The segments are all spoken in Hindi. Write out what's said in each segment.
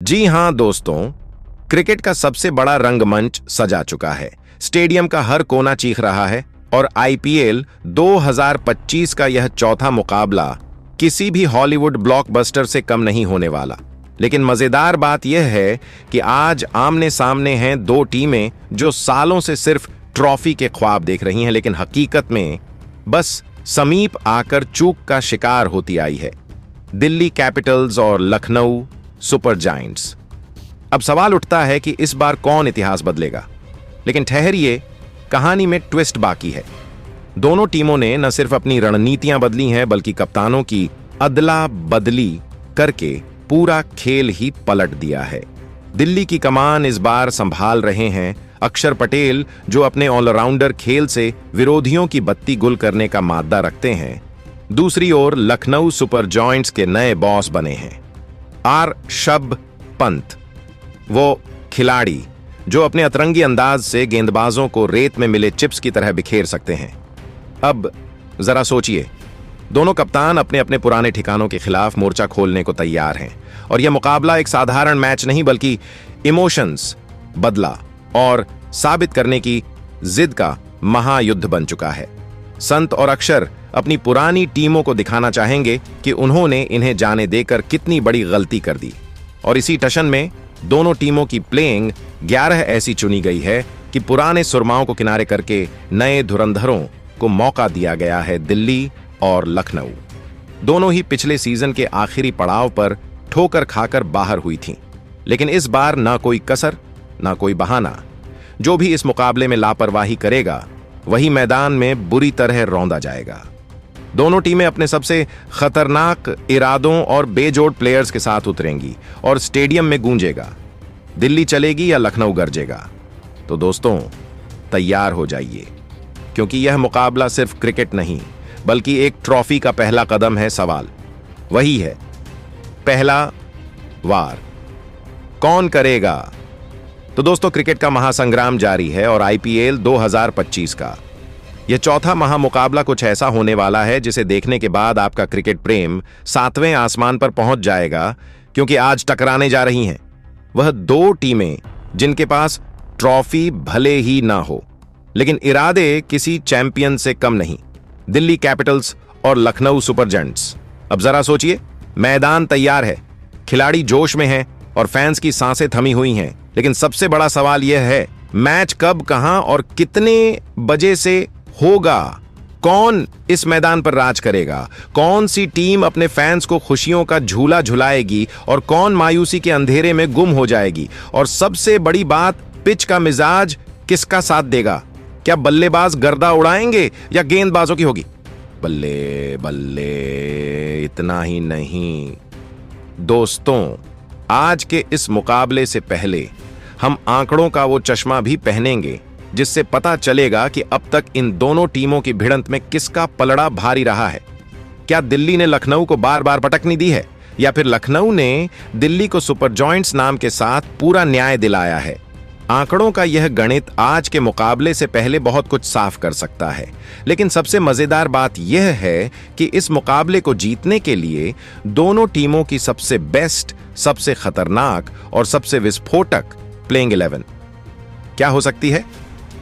जी हां दोस्तों, क्रिकेट का सबसे बड़ा रंगमंच सजा चुका है। स्टेडियम का हर कोना चीख रहा है और आईपीएल 2025 का यह चौथा मुकाबला किसी भी हॉलीवुड ब्लॉकबस्टर से कम नहीं होने वाला। लेकिन मजेदार बात यह है कि आज आमने सामने हैं दो टीमें जो सालों से सिर्फ ट्रॉफी के ख्वाब देख रही हैं, लेकिन हकीकत में बस समीप आकर चूक का शिकार होती आई है। दिल्ली कैपिटल्स और लखनऊ सुपर जायंट्स। अब सवाल उठता है कि इस बार कौन इतिहास बदलेगा, लेकिन ठहरिए, कहानी में ट्विस्ट बाकी है। दोनों टीमों ने न सिर्फ अपनी रणनीतियां बदली हैं, बल्कि कप्तानों की अदला बदली करके पूरा खेल ही पलट दिया है। दिल्ली की कमान इस बार संभाल रहे हैं अक्षर पटेल, जो अपने ऑलराउंडर खेल से विरोधियों की बत्ती गुल करने का मादा रखते हैं। दूसरी ओर लखनऊ सुपर जॉयंट्स के नए बॉस बने हैं ऋषभ पंत, वो खिलाड़ी जो अपने अतरंगी अंदाज से गेंदबाजों को रेत में मिले चिप्स की तरह बिखेर सकते हैं। अब जरा सोचिए, दोनों कप्तान अपने अपने पुराने ठिकानों के खिलाफ मोर्चा खोलने को तैयार हैं और यह मुकाबला एक साधारण मैच नहीं, बल्कि इमोशंस, बदला और साबित करने की जिद का महायुद्ध बन चुका है। संत और अक्षर अपनी पुरानी टीमों को दिखाना चाहेंगे कि उन्होंने इन्हें जाने देकर कितनी बड़ी गलती कर दी, और इसी टशन में दोनों टीमों की प्लेइंग 11 ऐसी चुनी गई है कि पुराने सुरमाओं को किनारे करके नए धुरंधरों को मौका दिया गया है। दिल्ली और लखनऊ दोनों ही पिछले सीजन के आखिरी पड़ाव पर ठोकर खाकर बाहर हुई थीं, लेकिन इस बार ना कोई कसर, ना कोई बहाना। जो भी इस मुकाबले में लापरवाही करेगा वही मैदान में बुरी तरह रौंदा जाएगा। दोनों टीमें अपने सबसे खतरनाक इरादों और बेजोड़ प्लेयर्स के साथ उतरेंगी और स्टेडियम में गूंजेगा, दिल्ली चलेगी या लखनऊ गरजेगा। तो दोस्तों, तैयार हो जाइए, क्योंकि यह मुकाबला सिर्फ क्रिकेट नहीं, बल्कि एक ट्रॉफी का पहला कदम है। सवाल वही है, पहला वार कौन करेगा? तो दोस्तों, क्रिकेट का महासंग्राम जारी है और आईपीएल 2025 का यह चौथा महामुकाबला कुछ ऐसा होने वाला है जिसे देखने के बाद आपका क्रिकेट प्रेम 7वें आसमान पर पहुंच जाएगा, क्योंकि आज टकराने जा रही हैं वह दो टीमें जिनके पास ट्रॉफी भले ही ना हो, लेकिन इरादे किसी चैंपियन से कम नहीं। दिल्ली कैपिटल्स और लखनऊ सुपर जायंट्स। अब जरा सोचिए, मैदान तैयार है, खिलाड़ी जोश में हैं और फैंस की सांसें थमी हुई हैं, लेकिन सबसे बड़ा सवाल यह है, मैच कब, कहां और कितने बजे से होगा? कौन इस मैदान पर राज करेगा? कौन सी टीम अपने फैंस को खुशियों का झूला झुलाएगी और कौन मायूसी के अंधेरे में गुम हो जाएगी? और सबसे बड़ी बात, पिच का मिजाज किसका साथ देगा? क्या बल्लेबाज गर्दा उड़ाएंगे या गेंदबाजों की होगी? बल्ले बल्ले, इतना ही नहीं दोस्तों, आज के इस मुकाबले से पहले हम आंकड़ों का वो चश्मा भी पहनेंगे जिससे पता चलेगा कि अब तक इन दोनों टीमों की भिड़ंत में किसका पलड़ा भारी रहा है। क्या दिल्ली ने लखनऊ को बार बार पटकनी दी है, या फिर लखनऊ ने दिल्ली को सुपर जॉयंट्स नाम के साथ पूरा न्याय दिलाया है? आंकड़ों का यह गणित आज के मुकाबले से पहले बहुत कुछ साफ कर सकता है, लेकिन सबसे मजेदार बात यह है कि इस मुकाबले को जीतने के लिए दोनों टीमों की सबसे बेस्ट, सबसे खतरनाक और सबसे विस्फोटक प्लेइंग 11 क्या हो सकती है?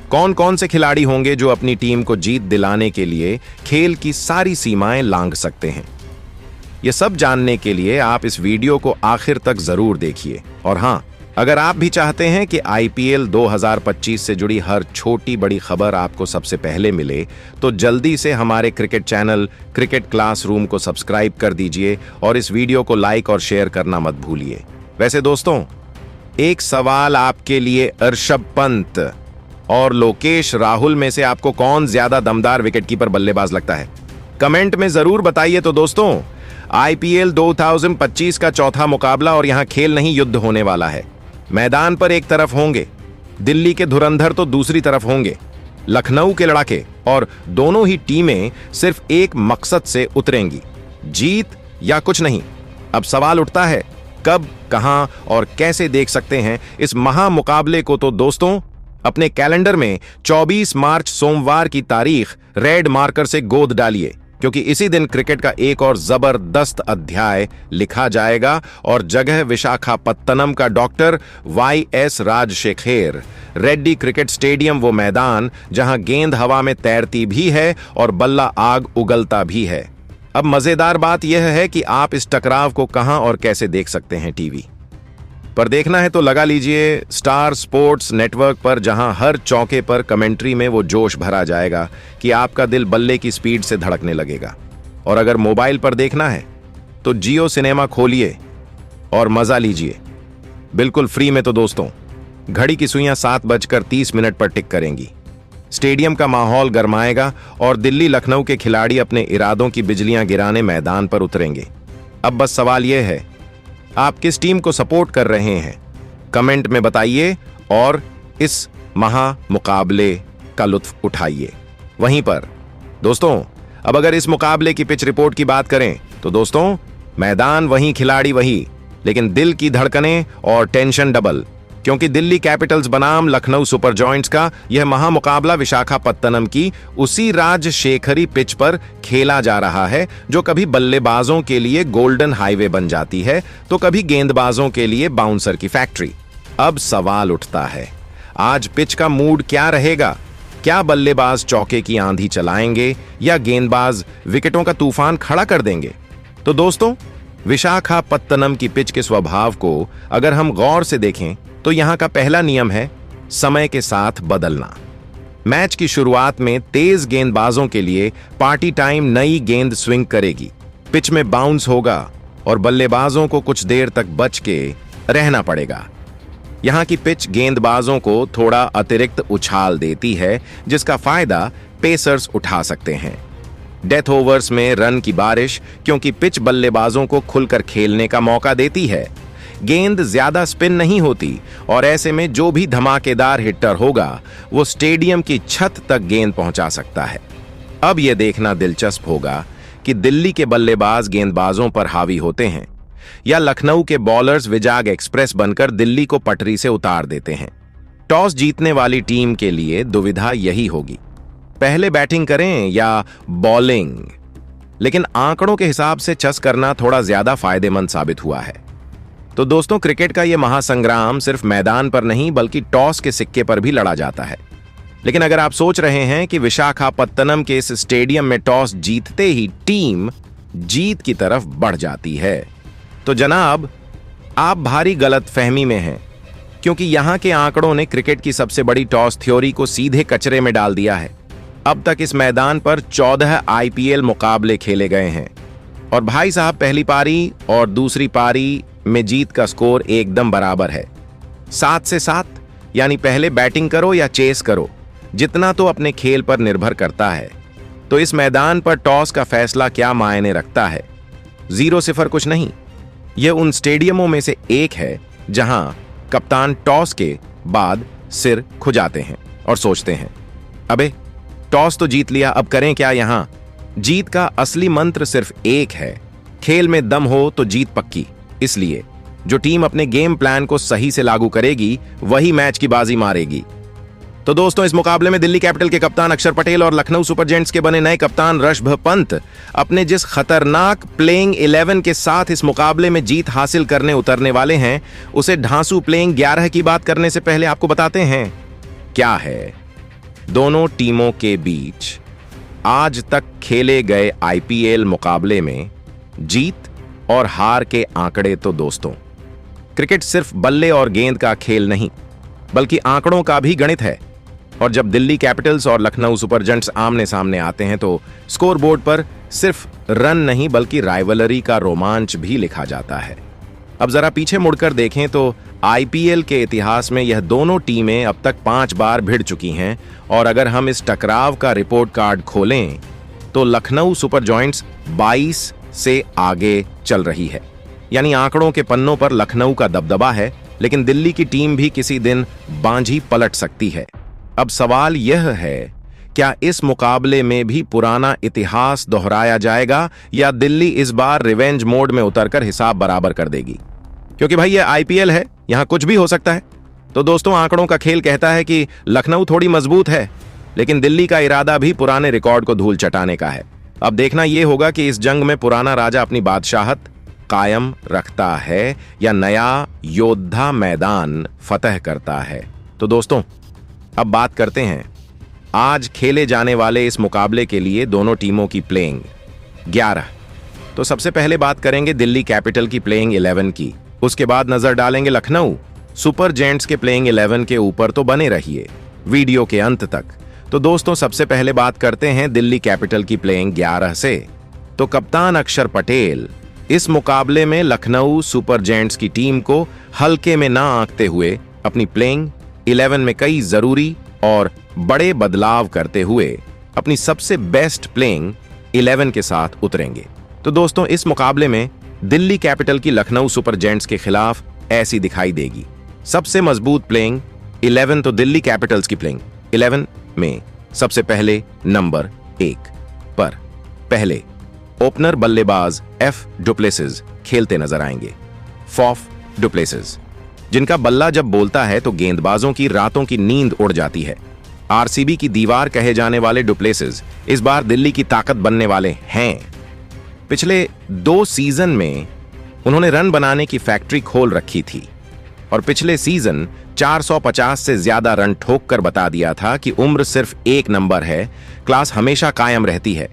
कौन कौन से खिलाड़ी होंगे जो अपनी टीम को जीत दिलाने के लिए खेल की सारी सीमाएं लांघ सकते हैं? यह सब जानने के लिए आप इस वीडियो को आखिर तक जरूर देखिए। और हां, अगर आप भी चाहते हैं कि आईपीएल 2025 से जुड़ी हर छोटी बड़ी खबर आपको सबसे पहले मिले, तो जल्दी से हमारे क्रिकेट चैनल क्रिकेट क्लासरूम को सब्सक्राइब कर दीजिए और इस वीडियो को लाइक और शेयर करना मत भूलिए। वैसे दोस्तों, एक सवाल आपके लिए, ऋषभ पंत और लोकेश राहुल में से आपको कौन ज्यादा दमदार विकेटकीपर बल्लेबाज लगता है? कमेंट में जरूर बताइए। तो दोस्तों, आईपीएल 2025 का चौथा मुकाबला, और यहां खेल नहीं, युद्ध होने वाला है। मैदान पर एक तरफ होंगे दिल्ली के धुरंधर, तो दूसरी तरफ होंगे लखनऊ के लड़ाके, और दोनों ही टीमें सिर्फ एक मकसद से उतरेंगी, जीत या कुछ नहीं। अब सवाल उठता है, कब, कहां और कैसे देख सकते हैं इस महामुकाबले को? तो दोस्तों, अपने कैलेंडर में 24 मार्च सोमवार की तारीख रेड मार्कर से गोद डालिए, क्योंकि इसी दिन क्रिकेट का एक और जबरदस्त अध्याय लिखा जाएगा और जगह विशाखापत्तनम का doctor YS Rajasekhara Reddy cricket stadium, वो मैदान जहां गेंद हवा में तैरती भी है और बल्ला आग उगलता भी है। अब मजेदार बात यह है कि आप इस टकराव को कहां और कैसे देख सकते हैं। टीवी पर देखना है तो लगा लीजिए स्टार स्पोर्ट्स नेटवर्क पर, जहां हर चौके पर कमेंट्री में वो जोश भरा जाएगा कि आपका दिल बल्ले की स्पीड से धड़कने लगेगा। और अगर मोबाइल पर देखना है तो जियो सिनेमा खोलिए और मजा लीजिए, बिल्कुल फ्री में। तो दोस्तों, घड़ी की सुइयां 7:30 पर टिक करेंगी, स्टेडियम का माहौल गरमाएगा और दिल्ली लखनऊ के खिलाड़ी अपने इरादों की बिजलियां गिराने मैदान पर उतरेंगे। अब बस सवाल यह है, आप किस टीम को सपोर्ट कर रहे हैं? कमेंट में बताइए और इस महा मुकाबले का लुत्फ उठाइए। वहीं पर दोस्तों, अब अगर इस मुकाबले की पिच रिपोर्ट की बात करें तो दोस्तों, मैदान वहीं, खिलाड़ी वहीं, लेकिन दिल की धड़कनें और टेंशन डबल, क्योंकि दिल्ली कैपिटल्स बनाम लखनऊ सुपर जॉयंट्स का यह महामुकाबला विशाखापत्तनम की उसी राजशेखरी पिच पर खेला जा रहा है जो कभी बल्लेबाजों के लिए गोल्डन हाईवे बन जाती है तो कभी गेंदबाजों के लिए बाउंसर की फैक्ट्री। अब सवाल उठता है, आज पिच का मूड क्या रहेगा? क्या बल्लेबाज चौके की आंधी चलाएंगे या गेंदबाज विकेटों का तूफान खड़ा कर देंगे? तो दोस्तों, विशाखापत्तनम की पिच के स्वभाव को अगर हम गौर से देखें तो यहां का पहला नियम है समय के साथ बदलना। मैच की शुरुआत में तेज गेंदबाजों के लिए पार्टी टाइम नई गेंद स्विंग करेगी, पिच में बाउंस होगा और बल्लेबाजों को कुछ देर तक बच के रहना पड़ेगा। यहां की पिच गेंदबाजों को थोड़ा अतिरिक्त उछाल देती है, जिसका फायदा पेसर्स उठा सकते हैं। डेथ ओवर्स में रन की बारिश, क्योंकि पिच बल्लेबाजों को खुलकर खेलने का मौका देती है। गेंद ज्यादा स्पिन नहीं होती और ऐसे में जो भी धमाकेदार हिट्टर होगा वो स्टेडियम की छत तक गेंद पहुंचा सकता है। अब यह देखना दिलचस्प होगा कि दिल्ली के बल्लेबाज गेंदबाजों पर हावी होते हैं या लखनऊ के बॉलर्स विजाग एक्सप्रेस बनकर दिल्ली को पटरी से उतार देते हैं। टॉस जीतने वाली टीम के लिए दुविधा यही होगी, पहले बैटिंग करें या बॉलिंग। लेकिन आंकड़ों के हिसाब से चस करना थोड़ा ज्यादा फायदेमंद साबित हुआ है। तो दोस्तों, क्रिकेट का यह महासंग्राम सिर्फ मैदान पर नहीं बल्कि टॉस के सिक्के पर भी लड़ा जाता है। लेकिन अगर आप सोच रहे हैं कि विशाखापत्तनम के इस स्टेडियम में टॉस जीतते ही टीम जीत की तरफ बढ़ जाती है, तो जनाब, आप भारी गलतफहमी में हैं, क्योंकि यहां के आंकड़ों ने क्रिकेट की सबसे बड़ी टॉस थ्योरी को सीधे कचरे में डाल दिया है। अब तक इस मैदान पर 14 IPL मुकाबले खेले गए हैं और भाई साहब, पहली पारी और दूसरी पारी में जीत का स्कोर एकदम बराबर है, 7 से 7, यानी पहले बैटिंग करो या चेस करो, जितना तो अपने खेल पर निर्भर करता है। तो इस मैदान पर टॉस का फैसला क्या मायने रखता है? 0-0 कुछ नहीं। यह उन स्टेडियमों में से एक है जहां कप्तान टॉस के बाद सिर खुजाते हैं और सोचते हैं, अबे टॉस तो जीत लिया, अब करें क्या? यहां जीत का असली मंत्र सिर्फ एक है, खेल में दम हो तो जीत पक्की। इसलिए जो टीम अपने गेम प्लान को सही से लागू करेगी वही मैच की बाजी मारेगी। तो दोस्तों, इस मुकाबले में दिल्ली कैपिटल के कप्तान अक्षर पटेल और लखनऊ सुपर जायंट्स के बने नए कप्तान ऋषभ पंत अपने जिस खतरनाक प्लेइंग 11 के साथ इस मुकाबले में जीत हासिल करने उतरने वाले हैं, उसे ढांसू प्लेइंग 11 की बात करने से पहले आपको बताते हैं क्या है दोनों टीमों के बीच आज तक खेले गए IPL मुकाबले में जीत और हार के आंकड़े। तो दोस्तों, क्रिकेट सिर्फ बल्ले और गेंद का खेल नहीं बल्कि आंकड़ों का भी गणित है। और जब दिल्ली कैपिटल्स और लखनऊ सुपर जायंट्स आमने सामने आते हैं तो स्कोर बोर्ड पर सिर्फ रन नहीं बल्कि राइवलरी का रोमांच भी लिखा जाता है। अब जरा पीछे मुड़कर देखें तो IPL के इतिहास में यह दोनों टीमें अब तक 5 बार भिड़ चुकी हैं और अगर हम इस टकराव का रिपोर्ट कार्ड खोलें तो लखनऊ सुपर जॉयंट्स 22 से आगे चल रही है, यानी आंकड़ों के पन्नों पर लखनऊ का दबदबा है, लेकिन दिल्ली की टीम भी किसी दिन बांझी पलट सकती है। अब सवाल यह है, क्या इस मुकाबले में भी पुराना इतिहास दोहराया जाएगा या दिल्ली इस बार रिवेंज मोड में उतरकर हिसाब बराबर कर देगी? क्योंकि भाई ये IPL है, यहां कुछ भी हो सकता है। तो दोस्तों, आंकड़ों का खेल कहता है कि लखनऊ थोड़ी मजबूत है, लेकिन दिल्ली का इरादा भी पुराने रिकॉर्ड को धूल चटाने का है। अब देखना यह होगा कि इस जंग में पुराना राजा अपनी बादशाहत कायम रखता है या नया योद्धा मैदान फतह करता है। तो दोस्तों, अब बात करते हैं आज खेले जाने वाले इस मुकाबले के लिए दोनों टीमों की प्लेइंग 11। तो सबसे पहले बात करेंगे दिल्ली कैपिटल की प्लेइंग 11 की, उसके बाद नजर डालेंगे लखनऊ सुपर जायंट्स के प्लेइंग 11 के ऊपर। तो बने रहिए वीडियो के अंत तक। तो दोस्तों, सबसे पहले बात करते हैं दिल्ली कैपिटल की प्लेइंग 11 से। तो कप्तान अक्षर पटेल इस मुकाबले में लखनऊ सुपर जायंट्स की टीम को हल्के में ना आंकते हुए अपनी प्लेइंग 11 में कई जरूरी और बड़े बदलाव करते हुए अपनी सबसे बेस्ट प्लेइंग 11 के साथ उतरेंगे। तो दोस्तों, इस मुकाबले में दिल्ली कैपिटल की लखनऊ सुपर जायंट्स के खिलाफ ऐसी दिखाई देगी। सबसे मजबूत प्लेइंग 11 तो दिल्ली कैपिटल्स की प्लेइंग 11 में सबसे पहले नंबर 1 पर पहले ओपनर बल्लेबाज एफ डुप्लेसिस खेलते नजर आएंगे। फॉफ डुप्लेसिस, जिनका बल्ला जब बोलता है तो गेंदबाजों की रातों की नींद उड़ जाती है। आरसीबी की दीवार कहे जाने वाले डुप्लेसिस इस बार दिल्ली की ताकत बनने वाले हैं। पिछले 2 सीजन में उन्होंने रन बनाने की फैक्ट्री खोल रखी थी और पिछले सीजन 450 से ज्यादा रन ठोक कर बता दिया था कि उम्र सिर्फ एक नंबर है, क्लास हमेशा कायम रहती है।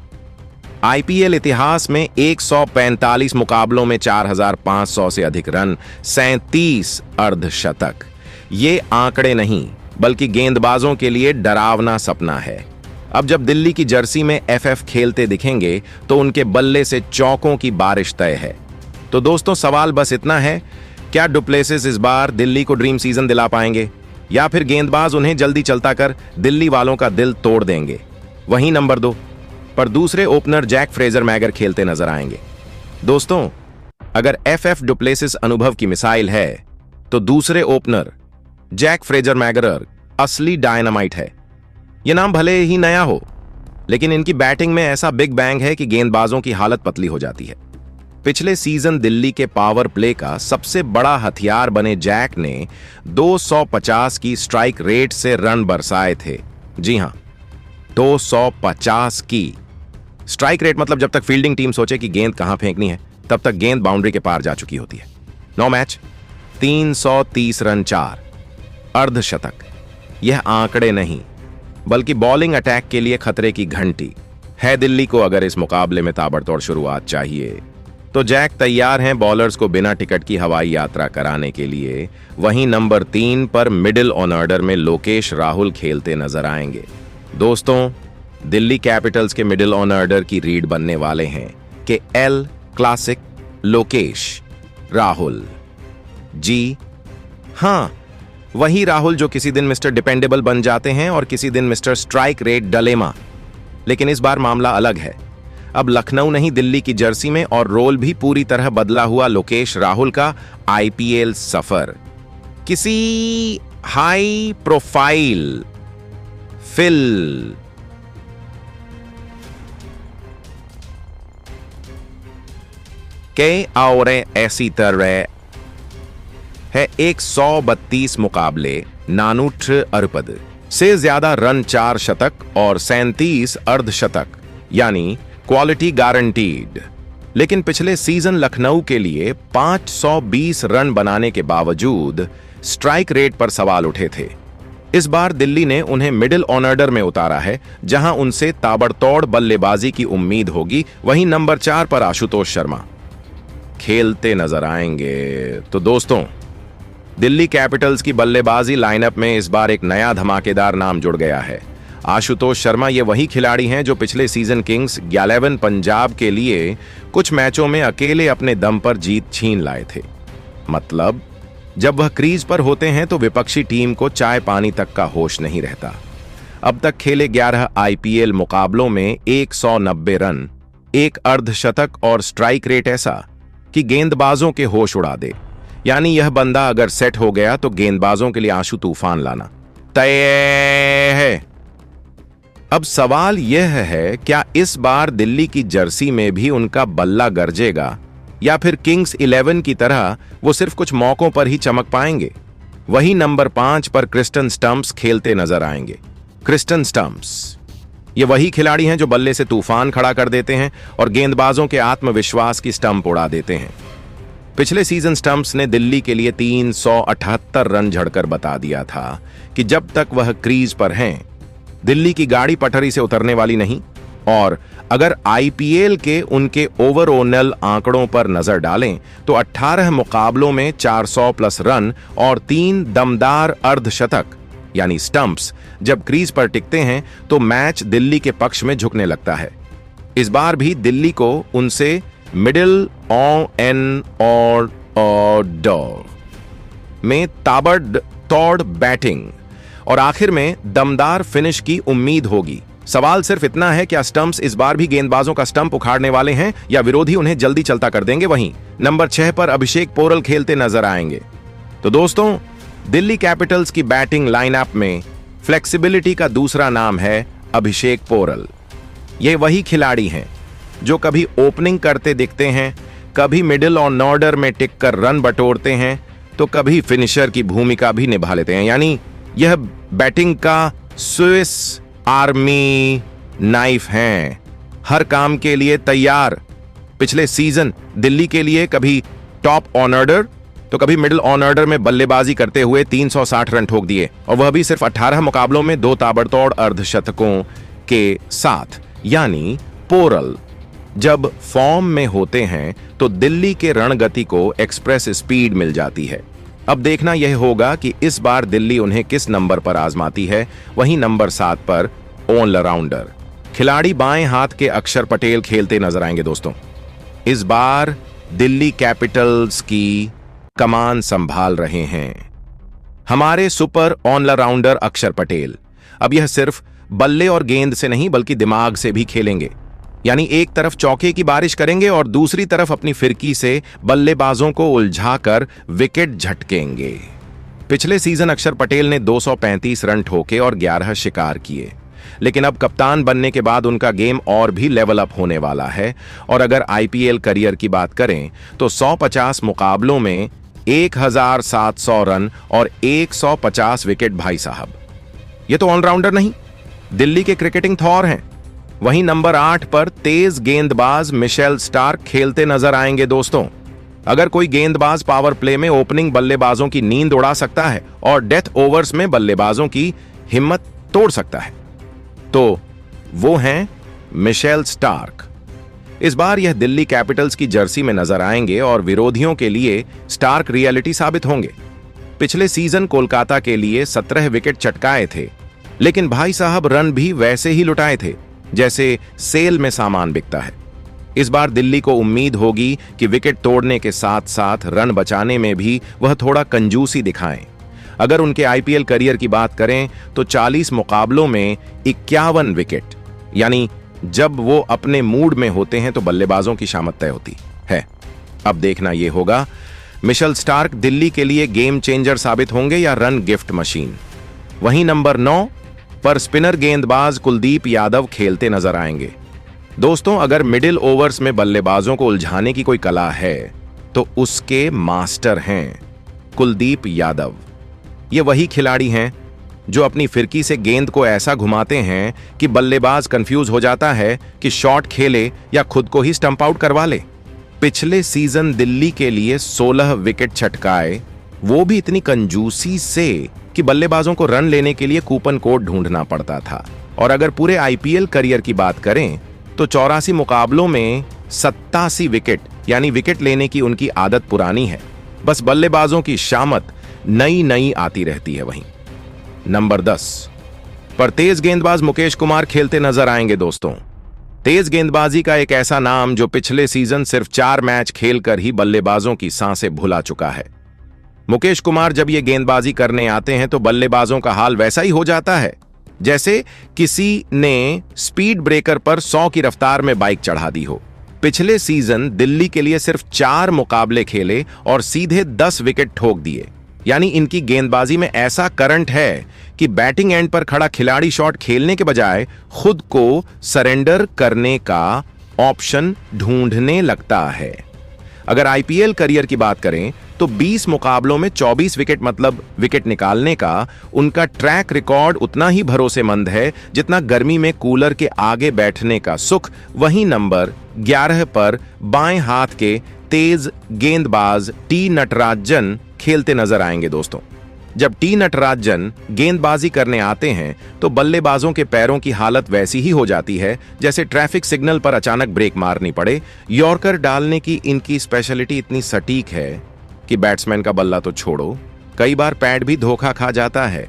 आईपीएल इतिहास में 145 मुकाबलों में 4500 से अधिक रन, 37 अर्धशतक। ये आंकड़े नहीं बल्कि गेंदबाजों के लिए डरावना सपना है। अब जब दिल्ली की जर्सी में एफएफ खेलते दिखेंगे तो उनके बल्ले से चौकों की बारिश तय है। तो दोस्तों, सवाल बस इतना है, क्या डुप्लेसिस इस बार दिल्ली को ड्रीम सीजन दिला पाएंगे या फिर गेंदबाज उन्हें जल्दी चलता कर दिल्ली वालों का दिल तोड़ देंगे। वहीं नंबर 2 पर दूसरे ओपनर जैक फ्रेजर मैगर खेलते नजर आएंगे। दोस्तों, अगर एफएफ डुप्लेसिस अनुभव की मिसाइल है तो दूसरे ओपनर जैक फ्रेजर मैगर असली डायनामाइट है। यह नाम भले ही नया हो, लेकिन इनकी बैटिंग में ऐसा बिग बैंग है कि गेंदबाजों की हालत पतली हो जाती है। पिछले सीजन दिल्ली के पावर प्ले का सबसे बड़ा हथियार बने जैक ने 250 की स्ट्राइक रेट से रन बरसाए थे। जी हां, 250 की स्ट्राइक रेट, मतलब जब तक फील्डिंग टीम सोचे कि गेंद कहां फेंकनी है तब तक गेंद बाउंड्री के पार जा चुकी होती है। 9 मैच 330 रन, 4 अर्धशतक। यह आंकड़े नहीं बल्कि बॉलिंग अटैक के लिए खतरे की घंटी है। दिल्ली को अगर इस मुकाबले में ताबड़तोड़ शुरुआत चाहिए तो जैक तैयार हैं बॉलर्स को बिना टिकट की हवाई यात्रा कराने के लिए। वहीं नंबर 3 पर मिडिल ऑर्डर में लोकेश राहुल खेलते नजर आएंगे। दोस्तों, दिल्ली कैपिटल्स के मिडिल ऑर्डर की रीड बनने वाले हैं कि एल क्लासिक लोकेश राहुल। जी हां, वही राहुल जो किसी दिन मिस्टर डिपेंडेबल बन जाते हैं और किसी दिन मिस्टर स्ट्राइक रेट डलेमा। लेकिन इस बार मामला अलग है। अब लखनऊ नहीं, दिल्ली की जर्सी में और रोल भी पूरी तरह बदला हुआ लोकेश राहुल का आईपीएल सफर किसी हाई प्रोफाइल फिल्म के और ऐसी तरह है। 132 मुकाबले, 4 अरपद से ज्यादा रन, 4 शतक और 37 अर्धशतक, यानी क्वालिटी गारंटीड। लेकिन पिछले सीजन लखनऊ के लिए 520 रन बनाने के बावजूद स्ट्राइक रेट पर सवाल उठे थे। इस बार दिल्ली ने उन्हें मिडिल ऑर्डर में उतारा है, जहां उनसे ताबड़तोड़ बल्लेबाजी की उम्मीद होगी। वहीं नंबर 4 पर आशुतोष शर्मा खेलते नजर आएंगे। तो दोस्तों, दिल्ली कैपिटल्स की बल्लेबाजी लाइनअप में इस बार एक नया धमाकेदार नाम जुड़ गया है। आशुतोष शर्मा ये वही खिलाड़ी हैं जो पिछले सीजन किंग्स 11 पंजाब के लिए कुछ मैचों में अकेले अपने दम पर जीत छीन लाए थे। मतलब जब वह क्रीज पर होते हैं तो विपक्षी टीम को चाय पानी तक का होश नहीं रहता। अब तक खेले 11 आईपीएल मुकाबलों में 190 रन, 1 अर्धशतक और स्ट्राइक रेट ऐसा कि गेंदबाजों के होश उड़ा दे। यानी यह बंदा अगर सेट हो गया तो गेंदबाजों के लिए आंसू तूफान लाना तय है। अब सवाल यह है, क्या इस बार दिल्ली की जर्सी में भी उनका बल्ला गरजेगा या फिर किंग्स 11 की तरह वो सिर्फ कुछ मौकों पर ही चमक पाएंगे। वही नंबर 5 पर क्रिस्टन स्टम्प्स खेलते नजर आएंगे। क्रिस्टन स्टम्प्स ये वही खिलाड़ी हैं जो बल्ले से तूफान खड़ा कर देते हैं और गेंदबाजों के आत्मविश्वास की स्टंप उड़ा देते हैं। पिछले सीजन स्टंप्स ने दिल्ली के लिए 378 रन झड़कर बता दिया था कि जब तक वह क्रीज पर हैं, दिल्ली की गाड़ी पटरी से उतरने वाली नहीं। और अगर आईपीएल के उनके ओवरऑल आंकड़ों पर नजर डालें तो 18 मुकाबलों में 400 प्लस रन और 3 दमदार अर्धशतक यानी स्टंप्स जब क्रीज पर टिकते हैं तो मैच दिल्ली के पक्ष में झुकने लगता है। इस बार भी दिल्ली को उनसे मिडिल ऑर्डर में ताबड़तोड़ बैटिंग और आखिर में दमदार फिनिश की उम्मीद होगी। सवाल सिर्फ इतना है, क्या स्टंप्स इस बार भी गेंदबाजों का स्टंप उखाड़ने वाले हैं या विरोधी उन्हें जल्दी चलता कर देंगे। वहीं नंबर 6 पर अभिषेक पोरल खेलते नजर आएंगे। तो दोस्तों, दिल्ली कैपिटल्स की बैटिंग लाइनअप में फ्लेक्सिबिलिटी का दूसरा नाम है अभिषेक पोरल। ये वही खिलाड़ी हैं जो कभी ओपनिंग करते दिखते हैं, कभी मिडिल ऑर्डर में टिककर रन बटोरते हैं, तो कभी फिनिशर की भूमिका भी निभा लेते हैं। यानी यह बैटिंग का स्विस आर्मी नाइफ हैं, हर काम के लिए तैयार। पिछले सीजन दिल्ली के लिए कभी टॉप ऑर्डर तो कभी मिडिल ऑर्डर में बल्लेबाजी करते हुए 360 रन ठोक दिए, और वह भी सिर्फ 18 मुकाबलों में 2 ताबड़तोड़ अर्धशतकों के साथ। यानी पोरल जब फॉर्म में होते हैं तो दिल्ली के रणगति को एक्सप्रेस स्पीड मिल जाती है। अब देखना यह होगा कि इस बार दिल्ली उन्हें किस नंबर पर आजमाती है। वहीं नंबर 7 पर ऑलराउंडर खिलाड़ी बाएं हाथ के अक्षर पटेल खेलते नजर आएंगे। दोस्तों, इस बार दिल्ली कैपिटल्स की कमान संभाल रहे हैं हमारे सुपर ऑलराउंडर अक्षर पटेल। अब यह सिर्फ बल्ले और गेंद से नहीं बल्कि दिमाग से भी खेलेंगे। यानी एक तरफ चौके की बारिश करेंगे और दूसरी तरफ अपनी फिरकी से बल्लेबाजों को उलझाकर विकेट झटकेंगे। पिछले सीजन अक्षर पटेल ने 235 रन ठोके और 11 शिकार किए, लेकिन अब कप्तान बनने के बाद उनका गेम और भी लेवल अप होने वाला है। और अगर आईपीएल करियर की बात करें तो 150 मुकाबलों में 1700 रन और 150 विकेट। भाई साहब, ये तो ऑलराउंडर नहीं, दिल्ली के क्रिकेटिंग थॉर हैं। वहीं नंबर 8 पर तेज गेंदबाज मिशेल स्टार्क खेलते नजर आएंगे। दोस्तों, अगर कोई गेंदबाज पावर प्ले में ओपनिंग बल्लेबाजों की नींद उड़ा सकता है और डेथ ओवर्स में बल्लेबाजों की हिम्मत तोड़ सकता है तो वो हैं मिशेल स्टार्क। इस बार यह दिल्ली कैपिटल्स की जर्सी में नजर आएंगे और विरोधियों के लिए स्टार्क रियलिटी साबित होंगे। पिछले सीजन कोलकाता के लिए 17 विकेट चटकाए थे, लेकिन भाई साहब रन भी वैसे ही लुटाए थे जैसे सेल में सामान बिकता है। इस बार दिल्ली को उम्मीद होगी कि विकेट तोड़ने के साथ साथ रन बचाने में भी वह थोड़ा कंजूसी दिखाएं। अगर उनके आईपीएल करियर की बात करें तो 40 मुकाबलों में 51 विकेट, यानी जब वो अपने मूड में होते हैं तो बल्लेबाजों की शामत तय होती है। अब देखना यह होगा मिशेल स्टार्क दिल्ली के लिए गेम चेंजर साबित होंगे या रन गिफ्ट मशीन। वहीं नंबर 9 पर स्पिनर गेंदबाज कुलदीप यादव खेलते नजर आएंगे। दोस्तों, अगर मिडिल ओवर्स में बल्लेबाजों को उलझाने की कोई कला है तो उसके मास्टर हैं कुलदीप यादव। ये वही खिलाड़ी हैं जो अपनी फिरकी से गेंद को ऐसा घुमाते हैं कि बल्लेबाज कंफ्यूज हो जाता है कि शॉट खेले या खुद को ही स्टंप आउट करवा ले। पिछले सीजन दिल्ली के लिए 16 विकेट छटकाए, वो भी इतनी कंजूसी से कि बल्लेबाजों को रन लेने के लिए कूपन कोड ढूंढना पड़ता था। और अगर पूरे आईपीएल करियर की बात करें तो 84 मुकाबलों में 87 विकेट, यानी विकेट लेने की उनकी आदत पुरानी है, बस बल्लेबाजों की शामत नई नई आती रहती है। वहीं नंबर 10 पर तेज गेंदबाज मुकेश कुमार खेलते नजर आएंगे। दोस्तों, तेज गेंदबाजी का एक ऐसा नाम जो पिछले सीजन सिर्फ 4 मैच खेलकर ही बल्लेबाजों की सांसें भुला चुका है। मुकेश कुमार जब ये गेंदबाजी करने आते हैं तो बल्लेबाजों का हाल वैसा ही हो जाता है जैसे किसी ने स्पीड ब्रेकर पर 100 की रफ्तार में बाइक चढ़ा दी हो। पिछले सीजन दिल्ली के लिए सिर्फ 4 मुकाबले खेले और सीधे 10 विकेट ठोक दिए। यानी इनकी गेंदबाजी में ऐसा करंट है कि बैटिंग एंड पर खड़ा खिलाड़ी शॉट खेलने के बजाय खुद को सरेंडर करने का ऑप्शन ढूंढने लगता है। अगर आईपीएल करियर की बात करें तो 20 मुकाबलों में 24 विकेट, मतलब विकेट निकालने का उनका ट्रैक रिकॉर्ड उतना ही भरोसेमंद है जितना गर्मी में कूलर के आगे बैठने का सुख। वहीं नंबर 11 पर बाएं हाथ के तेज गेंदबाज टी नटराजन खेलते नजर आएंगे दोस्तों। जब टी नटराजन गेंदबाजी करने आते हैं तो बल्लेबाजों के पैरों की हालत वैसी ही हो जाती है जैसे ट्रैफिक सिग्नल पर अचानक ब्रेक मारनी पड़े। यॉर्कर डालने की इनकी स्पेशलिटी इतनी सटीक है कि बैट्समैन का बल्ला तो छोड़ो, कई बार पैड भी धोखा खा जाता है।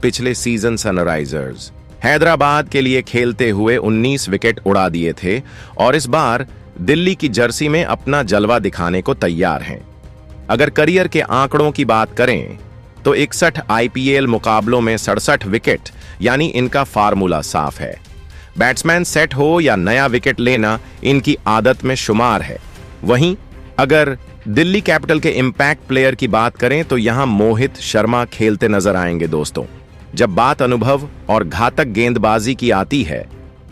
पिछले सीजन सनराइजर्स हैदराबाद के लिए खेलते हुए 19 विकेट उड़ा दिए थे और इस बार दिल्ली की जर्सी में अपना जलवा दिखाने को तैयार हैं। अगर करियर के आंकड़ों की बात करें तो 61 आईपीएल मुकाबलों में 67 विकेट, यानी इनका फार्मूला साफ है। बैट्समैन सेट हो या नया विकेट लेना इनकी आदत में शुमार है। वहीं अगर दिल्ली कैपिटल के इंपैक्ट प्लेयर की बात करें तो यहां मोहित शर्मा खेलते नजर आएंगे दोस्तों। जब बात अनुभव और घातक गेंदबाजी की आती है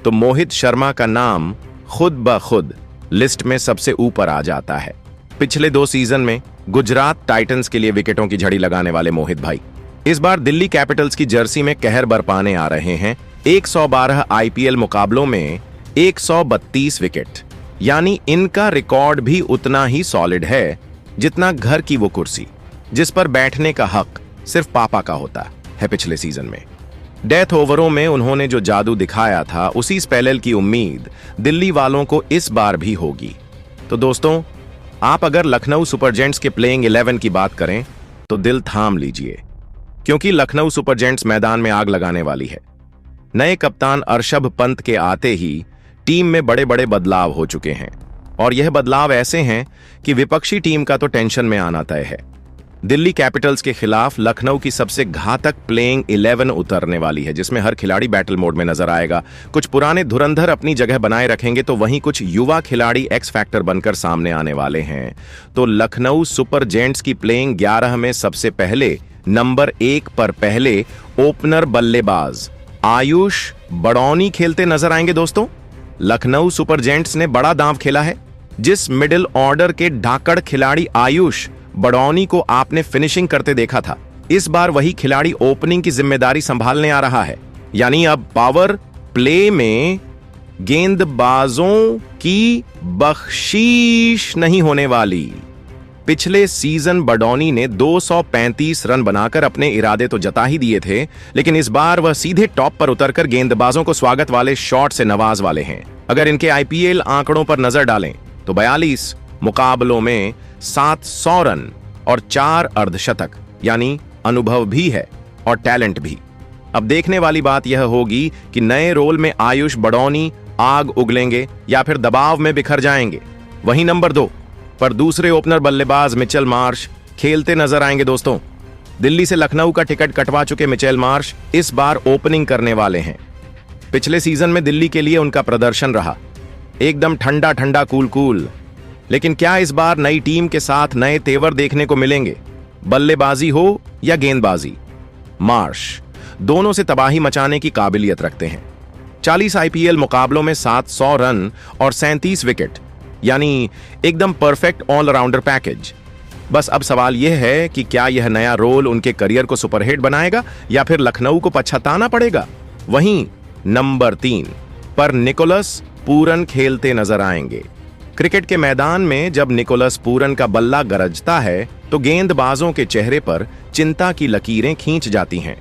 तो मोहित शर्मा का नाम खुद ब खुद लिस्ट में सबसे ऊपर आ जाता है। पिछले 2 सीजन में गुजरात टाइटंस के लिए विकेटों की झड़ी लगाने वाले मोहित भाई इस बार दिल्ली कैपिटल्स की जर्सी में कहर बरपाने आ रहे हैं। 112 आईपीएल मुकाबलों में 132 विकेट, यानी इनका रिकॉर्ड भी उतना ही सॉलिड है जितना घर की वो कुर्सी जिस पर बैठने का हक सिर्फ पापा का होता है। पिछले सीजन में डेथ ओवरों में उन्होंने जो जादू दिखाया था उसी स्पेल की उम्मीद दिल्ली वालों को इस बार भी होगी। तो दोस्तों, आप अगर लखनऊ सुपर जेंट्स के प्लेइंग 11 की बात करें तो दिल थाम लीजिए, क्योंकि लखनऊ सुपर जेंट्स मैदान में आग लगाने वाली है। नए कप्तान अरशभ पंत के आते ही टीम में बड़े बड़े बदलाव हो चुके हैं और यह बदलाव ऐसे हैं कि विपक्षी टीम का तो टेंशन में आना तय है। दिल्ली कैपिटल्स के खिलाफ लखनऊ की सबसे घातक प्लेइंग 11 उतरने वाली है, जिसमें हर खिलाड़ी बैटल मोड में नजर आएगा। कुछ पुराने धुरंधर अपनी जगह बनाए रखेंगे तो वहीं कुछ युवा खिलाड़ी एक्स फैक्टर बनकर सामने आने वाले हैं। तो लखनऊ सुपर जेंट्स की प्लेइंग 11 में सबसे पहले नंबर 1 पर पहले ओपनर बल्लेबाज आयुष बड़ौनी खेलते नजर आएंगे दोस्तों। लखनऊ सुपर जेंट्स ने बड़ा दांव खेला है। जिस मिडिल ऑर्डर के धाकड़ खिलाड़ी आयुष बड़ौनी को आपने फिनिशिंग करते देखा था, इस बार वही खिलाड़ी ओपनिंग की जिम्मेदारी संभालने आ रहा है। यानी अब पावर प्ले में गेंदबाजों की बख्शीश नहीं होने वाली। पिछले सीजन बड़ौनी ने 235 रन बनाकर अपने इरादे तो जता ही दिए थे, लेकिन इस बार वह सीधे टॉप पर उतरकर गेंदबाजों को स्वागत वाले शॉट से नवाज वाले हैं। अगर इनके आईपीएल आंकड़ों पर नजर डालें तो 42 मुकाबलों में 700 रन और 4 अर्धशतक, यानी अनुभव भी है और टैलेंट भी। अब देखने वाली बात यह होगी कि नए रोल में आयुष बड़ौनी आग उगलेंगे या फिर दबाव में बिखर जाएंगे। वहीं नंबर 2 पर दूसरे ओपनर बल्लेबाज मिचेल मार्श खेलते नजर आएंगे दोस्तों। दिल्ली से लखनऊ का टिकट कटवा चुके मिचेल मार्श इस बार ओपनिंग करने वाले हैं। पिछले सीजन में दिल्ली के लिए उनका प्रदर्शन रहा एकदम ठंडा ठंडा कूल कूल, लेकिन क्या इस बार नई टीम के साथ नए तेवर देखने को मिलेंगे, बल्लेबाजी हो या गेंदबाजी? मार्श दोनों से तबाही मचाने की काबिलियत रखते हैं। 40 आईपीएल मुकाबलों में 700 रन और 37 विकेट, यानी एकदम परफेक्ट ऑलराउंडर पैकेज। बस अब सवाल यह है कि क्या यह नया रोल उनके करियर को सुपरहिट बनाएगा या फिर लखनऊ को पछताना पड़ेगा। वहीं नंबर 3 पर निकोलस पूरन खेलते नजर आएंगे। क्रिकेट के मैदान में जब निकोलस पूरन का बल्ला गरजता है तो गेंदबाजों के चेहरे पर चिंता की लकीरें खींच जाती हैं।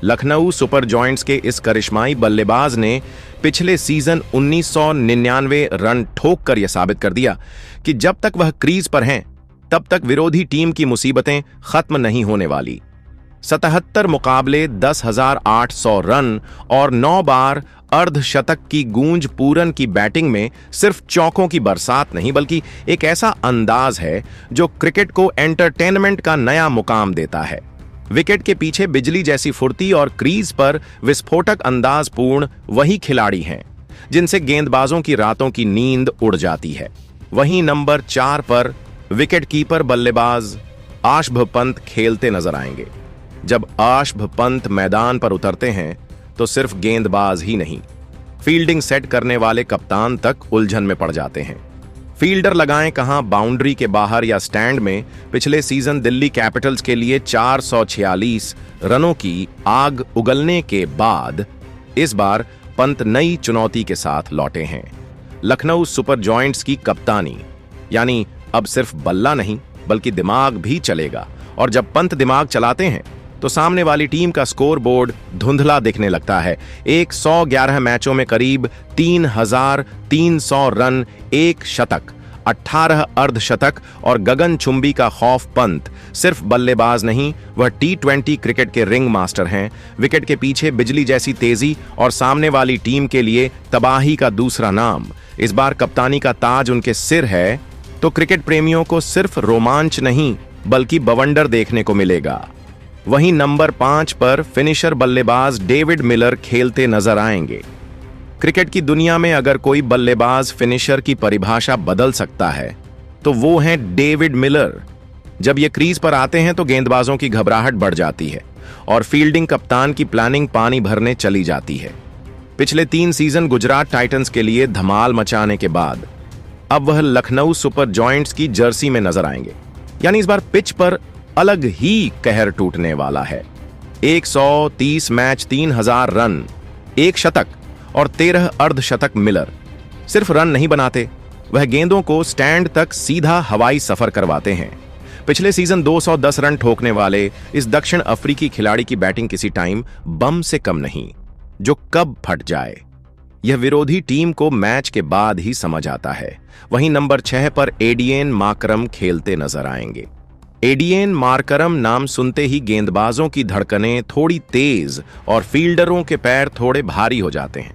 लखनऊ सुपर जॉइंट्स के इस करिश्माई बल्लेबाज ने पिछले सीजन 1999 रन ठोक कर यह साबित कर दिया कि जब तक वह क्रीज पर हैं तब तक विरोधी टीम की मुसीबतें खत्म नहीं होने वाली। 77 मुकाबले, 10,800 रन और 9 बार अर्धशतक की गूंज पूरन की बैटिंग में सिर्फ चौकों की बरसात नहीं बल्कि एक ऐसा अंदाज है जो क्रिकेट को एंटरटेनमेंट का नया मुकाम देता है। विकेट के पीछे बिजली जैसी फुर्ती और क्रीज पर विस्फोटक अंदाज पूर्ण वही खिलाड़ी हैं जिनसे गेंदबाजों की रातों की नींद उड़ जाती है। वहीं नंबर 4 पर विकेट कीपर बल्लेबाज आशभ पंत खेलते नजर आएंगे। जब आशभ पंत मैदान पर उतरते हैं तो सिर्फ गेंदबाज ही नहीं, फील्डिंग सेट करने वाले कप्तान तक उलझन में पड़ जाते हैं। फील्डर लगाएं कहां, बाउंड्री के बाहर या स्टैंड में। पिछले सीजन दिल्ली कैपिटल्स के लिए 446 रनों की आग उगलने के बाद इस बार पंत नई चुनौती के साथ लौटे हैं। लखनऊ सुपर जॉयंट्स की कप्तानी, यानी अब सिर्फ बल्ला नहीं बल्कि दिमाग भी चलेगा, और जब पंत दिमाग चलाते हैं तो सामने वाली टीम का स्कोर बोर्ड धुंधला दिखने लगता है। 111 मैचों में करीब 3,300 रन, एक शतक, 18 अर्धशतक और गगनचुंबी का खौफ पंत सिर्फ बल्लेबाज नहीं, वह T20 क्रिकेट के रिंग मास्टर हैं। विकेट के पीछे बिजली जैसी तेजी और सामने वाली टीम के लिए तबाही का दूसरा नाम। इस बार कप्तानी का ताज उनके सिर है, तो क्रिकेट प्रेमियों को सिर्फ रोमांच नहीं बल्कि बवंडर देखने को मिलेगा। वहीं नंबर 5 पर फिनिशर बल्लेबाज डेविड मिलर खेलते नजर आएंगे। क्रिकेट की दुनिया में अगर कोई बल्लेबाज फिनिशर की परिभाषा बदल सकता है तो वो हैं डेविड मिलर। जब ये क्रीज पर आते हैं तो गेंदबाजों की घबराहट बढ़ जाती है और फील्डिंग कप्तान की प्लानिंग पानी भरने चली जाती है। पिछले 3 सीजन गुजरात टाइटंस के लिए धमाल मचाने के बाद अब वह लखनऊ सुपर जॉयंट्स की जर्सी में नजर आएंगे, यानी इस बार पिच पर अलग ही कहर टूटने वाला है। 130 मैच, 3000 रन, एक शतक और 13 अर्धशतक। मिलर सिर्फ रन नहीं बनाते, वह गेंदों को स्टैंड तक सीधा हवाई सफर करवाते हैं। पिछले सीजन 210 रन ठोकने वाले इस दक्षिण अफ्रीकी खिलाड़ी की बैटिंग किसी टाइम बम से कम नहीं, जो कब फट जाए यह विरोधी टीम को मैच के बाद ही समझ आता है। वहीं नंबर 6 पर एडियन मार्करम खेलते नजर आएंगे। एडियन मार्करम नाम सुनते ही गेंदबाजों की धड़कनें थोड़ी तेज और फील्डरों के पैर थोड़े भारी हो जाते हैं।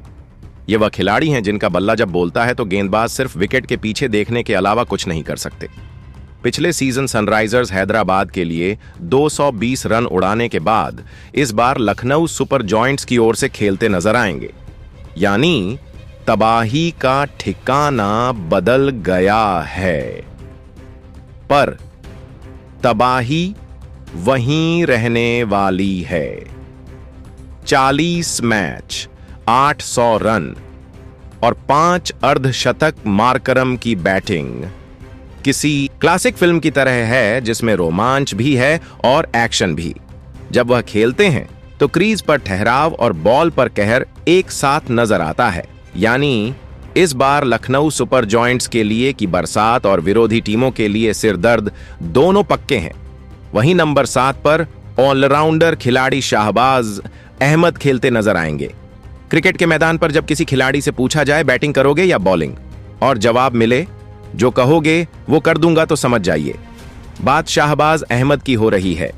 ये वह खिलाड़ी हैं जिनका बल्ला जब बोलता है तो गेंदबाज सिर्फ विकेट के पीछे देखने के अलावा कुछ नहीं कर सकते। पिछले सीजन सनराइजर्स हैदराबाद के लिए 220 रन उड़ाने के बाद इस बार लखनऊ सुपर जॉयंट्स की ओर से खेलते नजर आएंगे, यानी तबाही का ठिकाना बदल गया है। पर तबाही वहीं रहने वाली है। 40 मैच, 800 रन और 5 अर्धशतक मार्करम की बैटिंग किसी क्लासिक फिल्म की तरह है, जिसमें रोमांच भी है और एक्शन भी। जब वह खेलते हैं तो क्रीज पर ठहराव और बॉल पर कहर एक साथ नजर आता है, यानी इस बार लखनऊ सुपर जॉयंट्स के लिए की बरसात और विरोधी टीमों के लिए सिरदर्द दोनों पक्के हैं। वहीं नंबर 7 पर ऑलराउंडर खिलाड़ी शाहबाज अहमद खेलते नजर आएंगे। क्रिकेट के मैदान पर जब किसी खिलाड़ी से पूछा जाए बैटिंग करोगे या बॉलिंग, और जवाब मिले जो कहोगे वो कर दूंगा, तो समझ जाइए बात शाहबाज अहमद की हो रही है।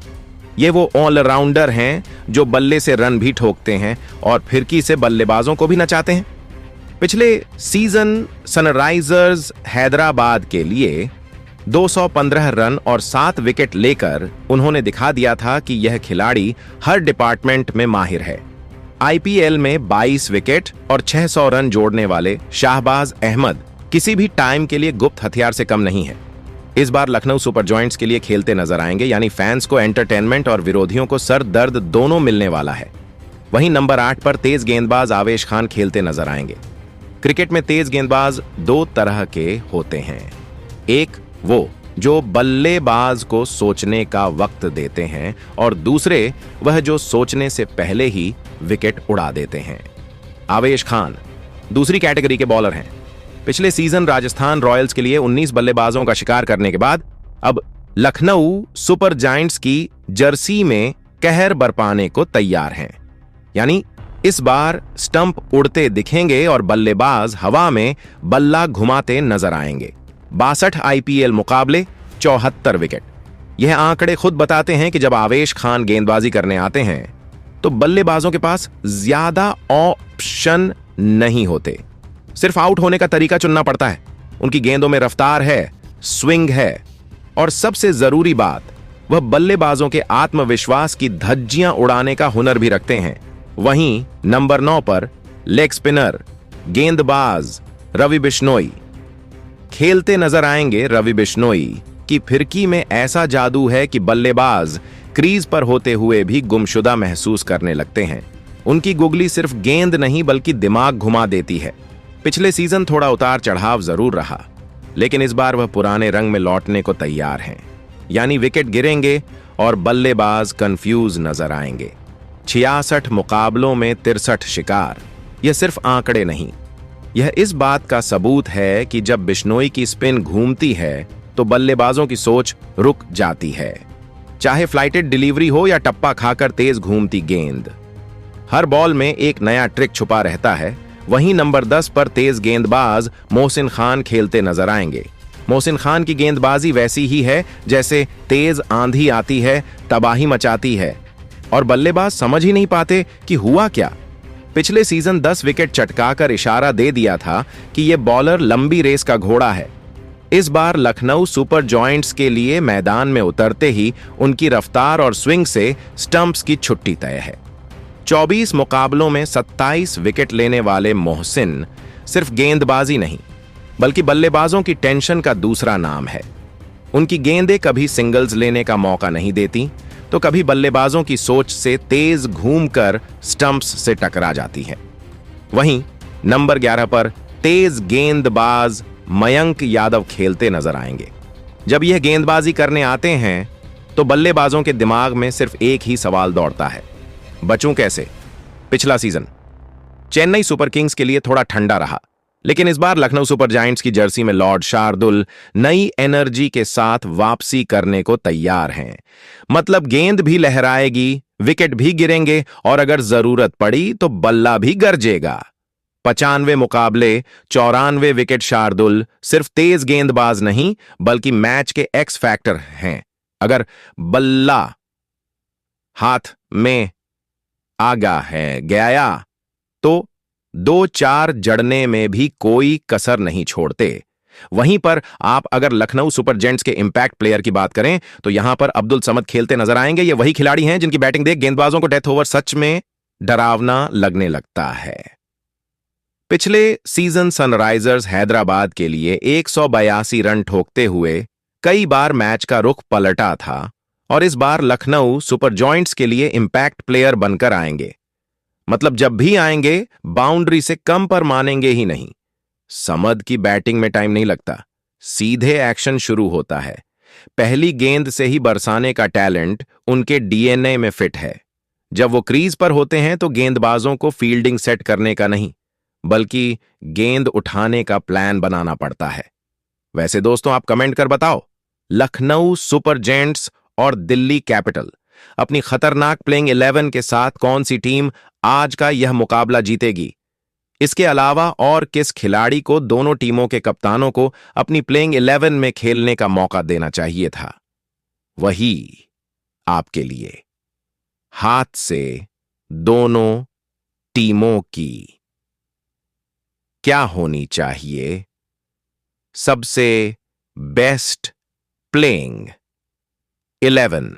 ये वो ऑलराउंडर हैं जो बल्ले से रन भी ठोकते हैं और फिरकी से बल्लेबाजों को भी नचाते हैं। पिछले सीजन सनराइजर्स हैदराबाद के लिए 215 रन और 7 विकेट लेकर उन्होंने दिखा दिया था कि यह खिलाड़ी हर डिपार्टमेंट में माहिर है। आईपीएल में 22 विकेट और 600 रन जोड़ने वाले शाहबाज अहमद किसी भी टाइम के लिए गुप्त हथियार से कम नहीं है। इस बार लखनऊ सुपर जॉयंट्स के लिए खेलते नजर आएंगे, यानी फैंस को एंटरटेनमेंट और विरोधियों को सर दर्द दोनों मिलने वाला है। वहीं नंबर 8 पर तेज गेंदबाज आवेश खान खेलते नजर आएंगे। क्रिकेट में तेज गेंदबाज 2 तरह के होते हैं, एक वो जो बल्लेबाज को सोचने का वक्त देते हैं और दूसरे वह जो सोचने से पहले ही विकेट उड़ा देते हैं। आवेश खान दूसरी कैटेगरी के बॉलर हैं। पिछले सीजन राजस्थान रॉयल्स के लिए 19 बल्लेबाजों का शिकार करने के बाद अब लखनऊ सुपर जायंट्स की जर्सी में कहर बरपाने को तैयार हैं, यानी इस बार स्टंप उड़ते दिखेंगे और बल्लेबाज हवा में बल्ला घुमाते नजर आएंगे। 62 आईपीएल मुकाबले, 74 विकेट। यह आंकड़े खुद बताते हैं कि जब आवेश खान गेंदबाजी करने आते हैं तो बल्लेबाजों के पास ज्यादा ऑप्शन नहीं होते, सिर्फ आउट होने का तरीका चुनना पड़ता है। उनकी गेंदों में रफ्तार है, स्विंग है और सबसे जरूरी बात, वह बल्लेबाजों के आत्मविश्वास की धज्जियां उड़ाने का हुनर भी रखते हैं। वहीं नंबर 9 पर लेग स्पिनर गेंदबाज रवि बिश्नोई खेलते नजर आएंगे। रवि बिश्नोई की फिरकी में ऐसा जादू है कि बल्लेबाज क्रीज पर होते हुए भी गुमशुदा महसूस करने लगते हैं। उनकी गुगली सिर्फ गेंद नहीं बल्कि दिमाग घुमा देती है। पिछले सीजन थोड़ा उतार चढ़ाव जरूर रहा, लेकिन इस बार वह पुराने रंग में लौटने को तैयार हैं। यानी विकेट गिरेंगे और बल्लेबाज कंफ्यूज नजर आएंगे। 66 मुकाबलों में 63 शिकार, यह सिर्फ आंकड़े नहीं, यह इस बात का सबूत है कि जब बिश्नोई की स्पिन घूमती है तो बल्लेबाजों की सोच रुक जाती है। चाहे फ्लाइटेड डिलीवरी हो या टप्पा खाकर तेज घूमती गेंद, हर बॉल में एक नया ट्रिक छुपा रहता है। वहीं नंबर 10 पर तेज गेंदबाज मोहसिन खान खेलते नजर आएंगे। मोहसिन खान की गेंदबाजी वैसी ही है जैसे तेज आंधी आती है, तबाही मचाती है और बल्लेबाज समझ ही नहीं पाते कि हुआ क्या। पिछले सीजन 10 विकेट चटकाकर इशारा दे दिया था कि यह बॉलर लंबी रेस का घोड़ा है। इस बार लखनऊ सुपर जॉयंट्स के लिए मैदान में उतरते ही उनकी रफ्तार और स्विंग से स्टंप्स की छुट्टी तय है। 24 मुकाबलों में 27 विकेट लेने वाले मोहसिन सिर्फ गेंदबाजी नहीं बल्कि बल्लेबाजों की टेंशन का दूसरा नाम है। उनकी गेंदें कभी सिंगल्स लेने का मौका नहीं देती तो कभी बल्लेबाजों की सोच से तेज घूमकर स्टंप्स से टकरा जाती है। वहीं नंबर 11 पर तेज गेंदबाज मयंक यादव खेलते नजर आएंगे। जब यह गेंदबाजी करने आते हैं तो बल्लेबाजों के दिमाग में सिर्फ एक ही सवाल दौड़ता है, बचूं कैसे। पिछला सीजन चेन्नई सुपर किंग्स के लिए थोड़ा ठंडा रहा, लेकिन इस बार लखनऊ सुपर जायंट्स की जर्सी में लॉर्ड शार्दुल नई एनर्जी के साथ वापसी करने को तैयार हैं। मतलब गेंद भी लहराएगी, विकेट भी गिरेंगे और अगर जरूरत पड़ी तो बल्ला भी गरजेगा। 95 मुकाबले 94 विकेट शार्दुल सिर्फ तेज गेंदबाज नहीं बल्कि मैच के एक्स फैक्टर हैं। अगर बल्ला हाथ में आगा है गया तो 2-4 जड़ने में भी कोई कसर नहीं छोड़ते। वहीं पर आप अगर लखनऊ सुपर जेंट्स के इंपैक्ट प्लेयर की बात करें तो यहां पर अब्दुल समद खेलते नजर आएंगे। ये वही खिलाड़ी हैं जिनकी बैटिंग देख गेंदबाजों को डेथ ओवर सच में डरावना लगने लगता है। पिछले सीजन सनराइजर्स हैदराबाद के लिए 182 रन ठोकते हुए कई बार मैच का रुख पलटा था और इस बार लखनऊ सुपर जॉयंट्स के लिए इंपैक्ट प्लेयर बनकर आएंगे। मतलब जब भी आएंगे बाउंड्री से कम पर मानेंगे ही नहीं। समद की बैटिंग में टाइम नहीं लगता, सीधे एक्शन शुरू होता है। पहली गेंद से ही बरसाने का टैलेंट उनके डीएनए में फिट है। जब वो क्रीज पर होते हैं तो गेंदबाजों को फील्डिंग सेट करने का नहीं बल्कि गेंद उठाने का प्लान बनाना पड़ता है। वैसे दोस्तों आप कमेंट कर बताओ, लखनऊ सुपर जेंट्स और दिल्ली कैपिटल अपनी खतरनाक प्लेइंग 11 के साथ कौन सी टीम आज का यह मुकाबला जीतेगी। इसके अलावा और किस खिलाड़ी को दोनों टीमों के कप्तानों को अपनी प्लेइंग 11 में खेलने का मौका देना चाहिए था, वही आपके लिए हाथ से दोनों टीमों की क्या होनी चाहिए सबसे बेस्ट प्लेइंग 11।